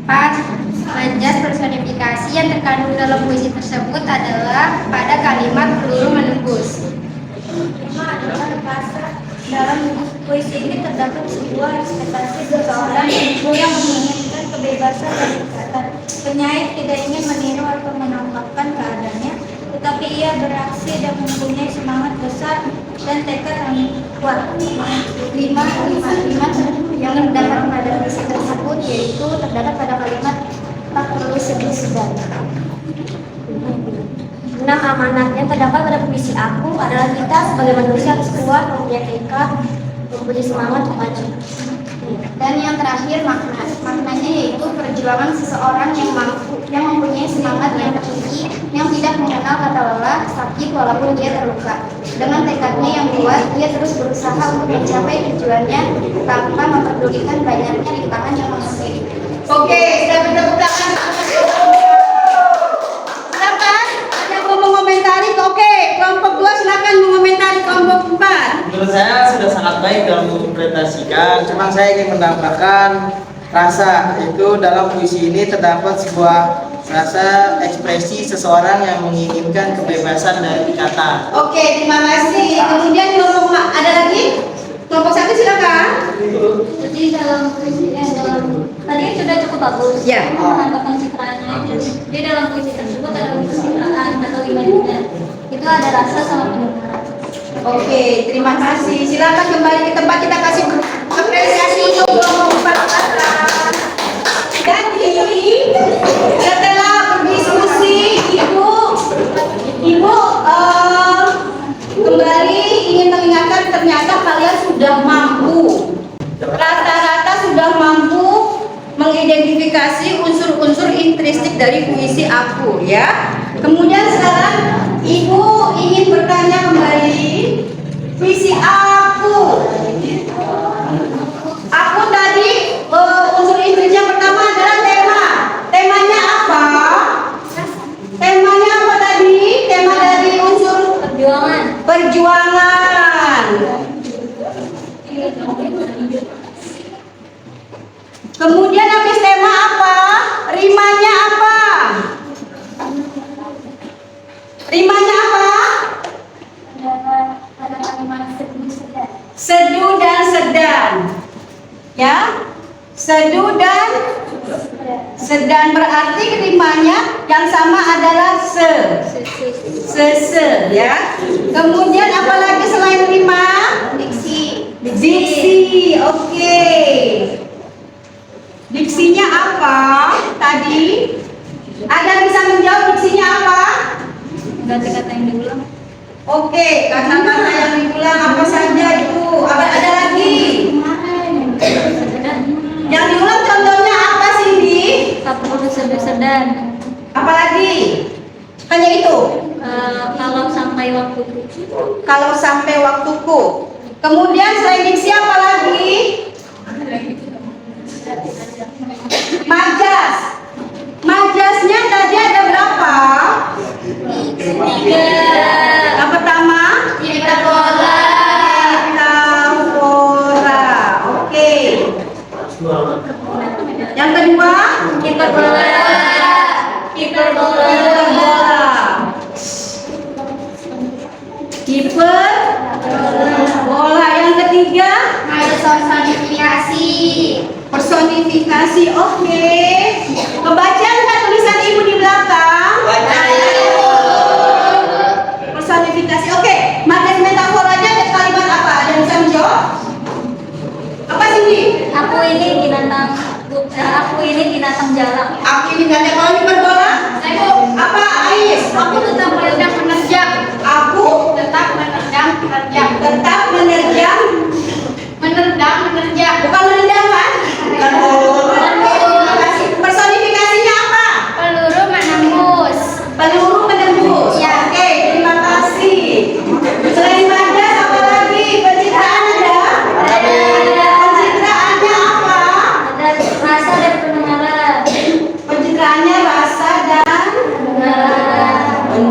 4. Majas personifikasi yang terkandung dalam puisi tersebut adalah pada kalimat peluru menembus. 5 adalah pasrah. Dalam puisi ini terdapat sebuah ekspektasi seseorang yang menginginkan kebebasan dan ikatan. Penyair tidak ingin meniru atau menampakkan keadaannya, tetapi ia beraksi dan mempunyai semangat besar dan tekad yang kuat. 5 yang terdapat pada puisi tersebut yaitu terdapat pada kalimat tak perlu sedih sedar. 6 amanat yang terdapat pada puisi Aku adalah kita sebagai manusia harus kuat, mempunyai tekad, mempunyai semangat untuk maju. Dan yang terakhir maknanya yaitu perjuangan seseorang yang mempunyai semangat yang tinggi, yang tidak mengenal kata lelah, sakit walaupun dia terluka. Dengan tekadnya yang kuat, dia terus berusaha untuk mencapai tujuannya tanpa memperdulikan banyaknya rintangan yang menghampiri. Oke, sudah bertepuk tangan. Silakan, ada yang mau mengomentari? Oke, kelompok 2 silakan mengomentari kelompok 4. Menurut saya sudah sangat baik dalam menginterpretasikan. Cuma saya ingin menambahkan rasa. Itu dalam puisi ini terdapat sebuah rasa ekspresi seseorang yang menginginkan kebebasan dari kata. Oke, terima kasih. Kemudian kelompok ada lagi? Kelompok 1 silakan. Jadi dalam puisi tadi sudah cukup bagus. Ya. Menambahkan citraannya. Jadi dalam puisi tersebut ada unsur citraan atau imajiner. Itu ada rasa sama pendengaran. Oke, terima kasih. Silakan kembali ke tempat, kita kasih apresiasi untuk kelompok 4. Jadi setelah berdiskusi, Ibu kembali ingin mengingatkan ternyata kalian sudah mampu. Rata-rata sudah mampu mengidentifikasi unsur-unsur intrinsik dari puisi Aku, ya. Kemudian sekarang Ibu ingin bertanya kembali, puisi Aku tadi unsur intrinsik yang pertama adalah tema. Temanya apa? Temanya apa tadi? Tema dari unsur perjuangan. Kemudian habis tema apa? Rimanya apa? Rimanya apa? Ada kalimat seduh sedar. Seduh dan sedan. Ya? Seduh dan sedan berarti rimanya yang sama adalah se, ya. Kemudian apa lagi selain rima? Diksi. Oke. Diksinya apa tadi? Ada yang bisa menjawab diksinya apa? Kata-kata yang diulang. Oke, kata-kata yang diulang apa saja itu? Ada lagi? Yang diulang contohnya apa sih, Di? Tak perlu sedar. Apalagi? Hanya itu? Kalau sampai waktuku. Kalau sampai waktuku. Kemudian selain diksi apa lagi? Majas. Majasnya tadi ada berapa? 3. Yang pertama? Hiperbola. Oke. Yang kedua? Hiperbola. Hiperbola. Yang ketiga? Personifikasi. Oke. Kebaca nggak tulisan Ibu di belakang? Baca.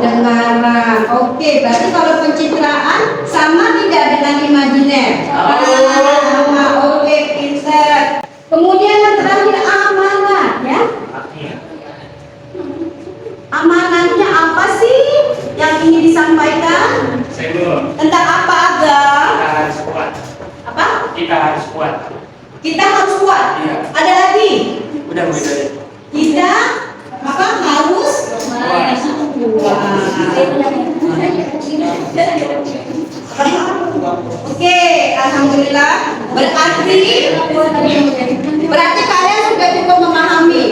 dan marah. Oke, berarti kalau pencitraan sama tidak dengan imajiner? Sama. Oke, pinter. Kemudian yang terakhir amanat, ya. Amanatnya apa sih yang ingin disampaikan? Tentang apa, Aga? Kita harus kuat. Apa? Kita harus kuat. Kita harus kuat. Iya. Ada lagi? Udah udah. Kita apa harus kuat. Oke, alhamdulillah. Berarti kalian sudah cukup memahami.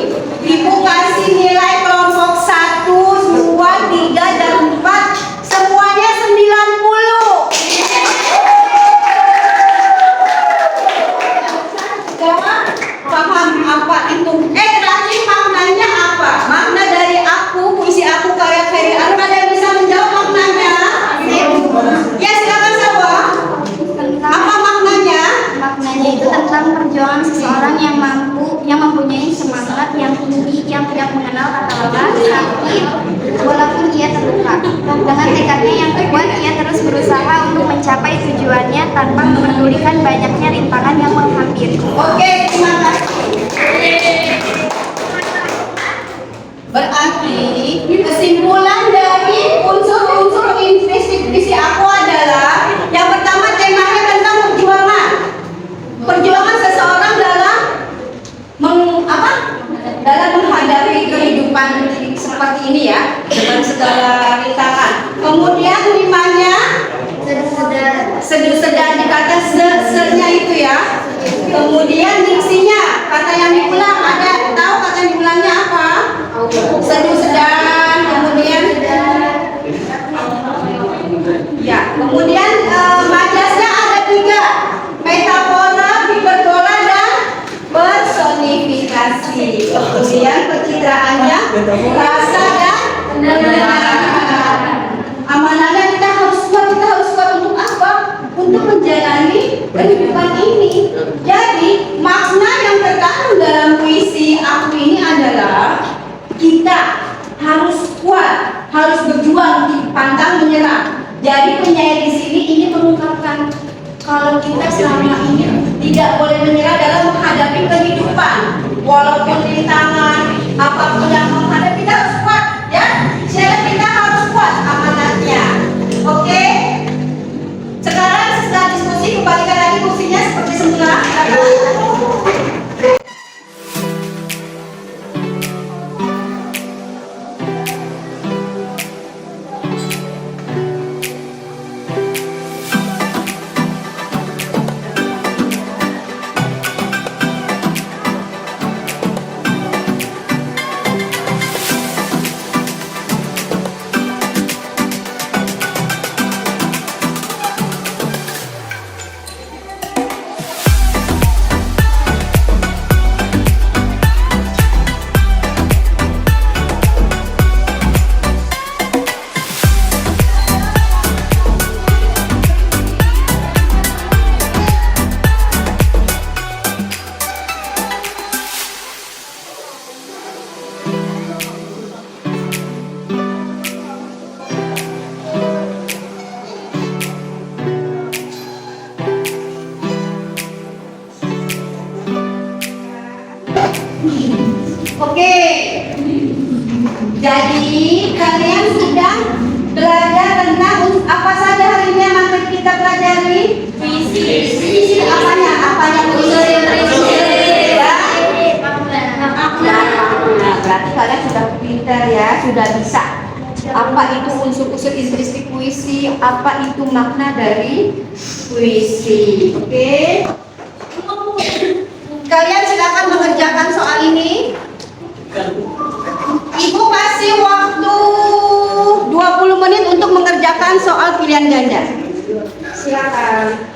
Ibu kasih nilai kelompok 1, 2, 3, dan 4 semuanya 90. Sekarang paham apa itu? Terakhir maknanya apa? Makna dari aku, puisi aku karya Ferry Arun, ada yang bisa menjawab maknanya? Ya, silakan Sawa. Apa maknanya? Maknanya itu tentang perjuangan seseorang yang mempunyai semangat yang tinggi, yang tidak mengenal kata lelah, sakit, walaupun ia terluka. Dengan tekadnya yang kuat, ia terus berusaha untuk mencapai tujuannya tanpa memedulikan banyaknya rintangan yang menghampiri. Oke, terima kasih. Berarti kesimpulan dari unsur-unsur intrinsik puisi aku adalah yang pertama temanya tentang perjuangan. Perjuangan seseorang dalam dalam menghadapi kehidupan seperti ini ya, dengan segala rintangan. Kemudian limanya seduh-sedah dikata se-nya itu ya. Kemudian diksinya, kata yang diulang, ada tahu kata yang diulangnya apa? Seduh-sedah, kemudian ya, kemudian majasnya ada 3, metafora, hiperbola, dan personifikasi. Kemudian pencitraannya rasa dan amanahnya kita harus kuat untuk apa? Untuk menjalani kehidupan ini. Jadi makna yang terkandung dalam puisi aku ini adalah kita harus kuat, harus berjuang, pantang menyerah. Jadi penyair di sini ini mengungkapkan kalau kita selama ini tidak boleh menyerah dalam menghadapi kehidupan, walaupun rintangan apapun yang menghadapi, kita harus kuat, ya. Jadi kita harus kuat amanatnya. Oke. Sekarang setelah diskusi kembalikan lagi kursinya seperti semula. Oke, jadi kalian sudah belajar tentang apa saja hari ini yang akan kita pelajari? Puisi apanya? Berarti kalian sudah pintar ya, sudah bisa. Apa itu unsur-unsur intrinsik puisi? Apa itu makna dari puisi? Oke. Kalian silakan mengerjakan soal ini. Ibu kasih waktu 20 menit untuk mengerjakan soal pilihan ganda. Silakan.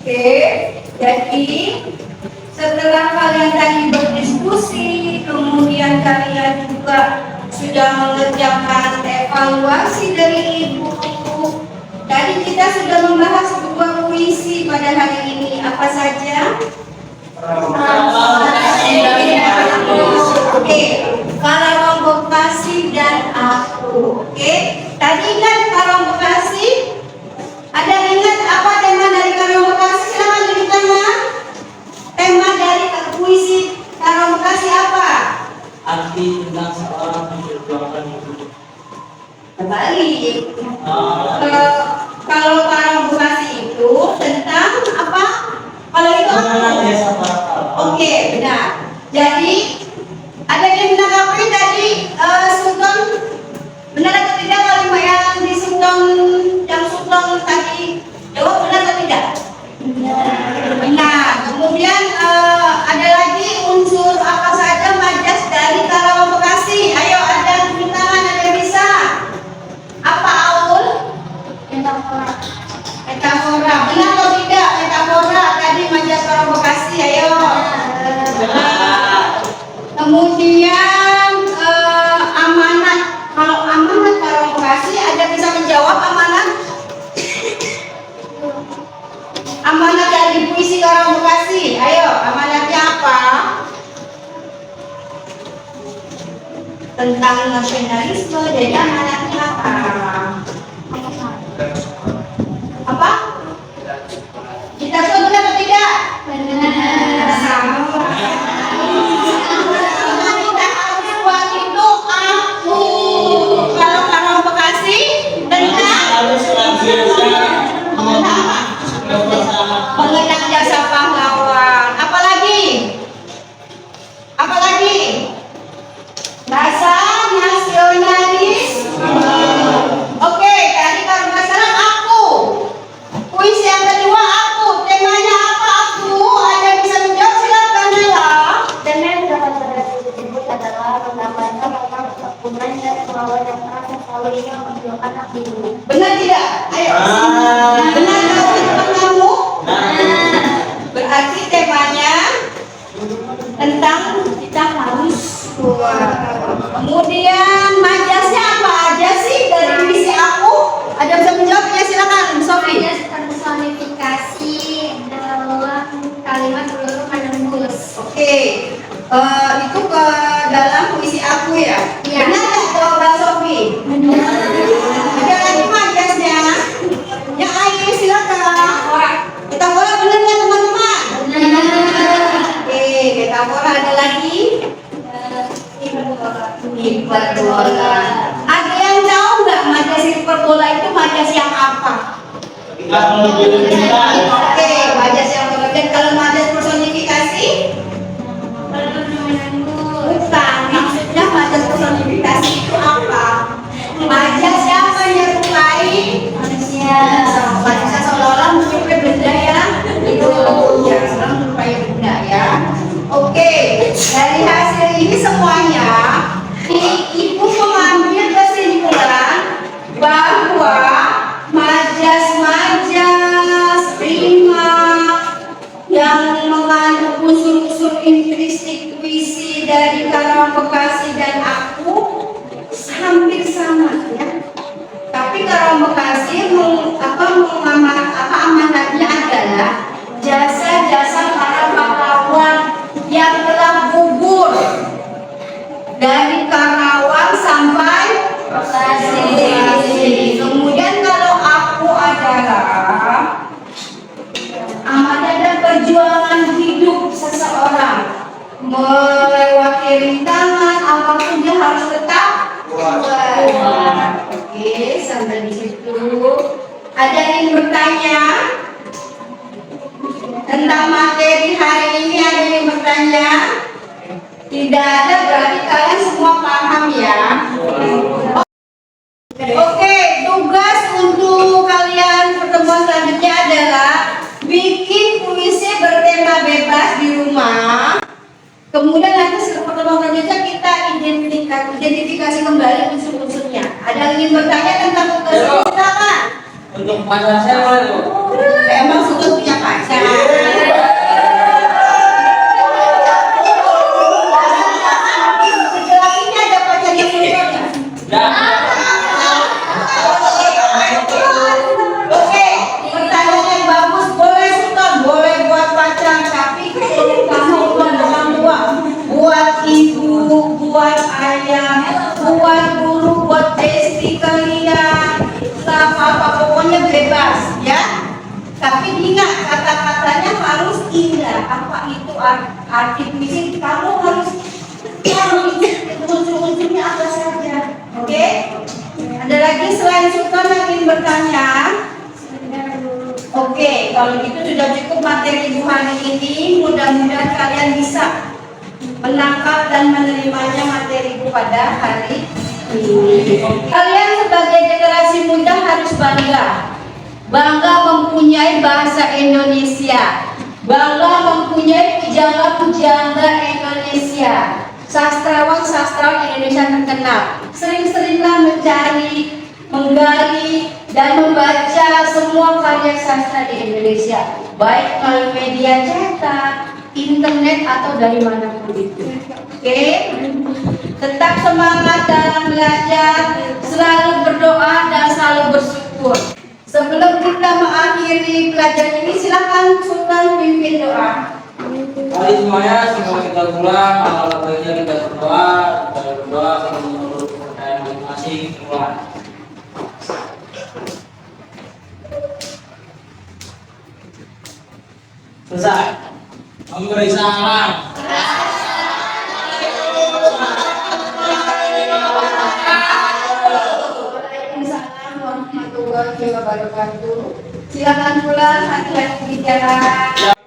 Oke, jadi setelah kalian tadi berdiskusi, kemudian kalian juga sudah mengerjakan evaluasi dari ibu. Tadi kita sudah membahas sebuah puisi pada hari ini. Apa saja? Oke, Karawang Bekasi dan aku. Oke, tadi ingat Karawang Bekasi? Ada ingat apa tema dari Karawang Bekasi? Silakan ditanya. Tema dari puisi Karawang Bekasi apa? Arti tentang seorang memperjuangkan hidup. Kembali. Kalau Karawang Bekasi itu tentang apa? Kalau itu apa? Oke, benar. Jadi ada yang menanggapi tadi Sultan, benar atau tidak kalimat yang di Sultan tadi jawab benar atau tidak? Benar. Kemudian ada lagi unsur apa saja majas dari Karawang Bekasi? Ayo, ada di tangan, ada yang bisa? Apa Aul? Metafora. Benar atau tidak? Metafora tadi majas Karawang Bekasi. Ayo. Kemudian amanat. Kalau amanat Karawang Bekasi, ada bisa menjawab amanat? Amanat dari puisi Karawang Bekasi. Ayo, amanatnya apa? Tentang nasionalisme. Jadi amanatnya apa? Apa? Kita semua benar atau tidak? Benar. Sama. Kita harus buat itu aku. Kalau Karawang Bekasi tentang mengenang jasa pahlawan. Apalagi? Apalagi? Rasa nasionalis. Oke, tadi kalau nggak salah aku. Puisi yang kedua aku. Temanya apa aku? Ada yang bisa menjawab? Silakan ya. Tema yang dapat disebut adalah menggambarkan tentang keteguhan dan kemauan yang keras yang selalu ingin memperjuangkan hak hidup. Benar tidak? Ayo. Benar atau teman kamu? Berarti temanya tentang kita harus kuat. Kemudian majasnya apa aja sih dari puisi aku? Ada yang bisa menjawabnya? Silakan, Sofi. Majas personifikasi dalam kalimat peluru menembus. Oke, itu ke dalam puisi aku ya? Iya. Benar nggak jawaban Sofi? Ada lagi majasnya? Yang lain silakan. Metafora benar nggak teman-teman? Oke, metafora ada lagi? Hiperbola. Ada yang tahu nggak majas hiperbola itu majas yang apa? Oke, majas yang berlebihan. Kalau majas personifikasi? Bukan, maksudnya majas personifikasi itu apa? Majas siapa yang menyerupai manusia? Manusia seolah-olah menyerupai benda ya? Itu ya, seolah menyerupai benda ya. Oke, dari hasil ini semuanya Ibu mengambil kesimpulan bahwa majas-majas rima yang mengandung unsur-unsur intrinsik puisi dari Karawang Bekasi dan aku hampir sama ya. Tapi Karawang Bekasi amanatnya adalah jasa-jasa para pahlawan yang telah gugur dari Karawang sampai Bekasi. Kemudian kalau aku adalah amanat dan perjuangan hidup seseorang melewati rintangan apapun dia harus tetap kuat. Oke, sampai di situ. Ada yang bertanya tentang materi hari ini? Ada yang bertanya? Tidak ada, berarti kalian semua paham ya. Oke, tugas untuk kalian pertemuan selanjutnya adalah bikin puisi bertema bebas di rumah. Kemudian nanti setelah pertemuan selanjutnya kita identifikasi kembali unsur-unsurnya. Ada yang ingin bertanya tentang tugas ini? Silakan. Untuk pacar saya boleh, Bu? Emang sudah punya pacar? Laki-lakinya ada pacarnya Sultan. Oke, pertanyaan yang bagus. Boleh Sultan, boleh buat pacar, tapi kamu buat orang tua, buat ibu, buat ayah, buat guru, buat besti kalian, nggak apa-apa, pokoknya bebas ya. Tapi ingat kata-katanya harus indah. Apa itu arti puisi? Kamu harus unsur-unsurnya apa saja. Oke? Ada lagi selain Sultan yang ingin bertanya? Oke, kalau gitu sudah cukup materi Ibu hari ini. Mudah-mudahan kalian bisa menangkap dan menerimanya materi Ibu pada hari ini. Kalian sebagai generasi muda harus bangga mempunyai bahasa Indonesia, bangga mempunyai pujangga-pujangga Indonesia, sastrawan-sastrawan Indonesia terkenal. Sering-seringlah mencari, menggali, dan membaca semua karya sastra di Indonesia, baik melalui media cetak, internet, atau dari manapun itu. Oke? Tetap semangat dalam belajar, selalu berdoa dan selalu bersyukur. Sebelum kita mengakhiri pelajaran ini, silakan Sultan pimpin doa. Mari semuanya, semoga kita pulang, ala baiknya kita berdoa, menurut kepercayaan masing-masing. Pulang. Selesai. Memberi salam. Waalaikumsalam warahmatullahi wabarakatuh. Silakan pulang, hati-hati di jalan.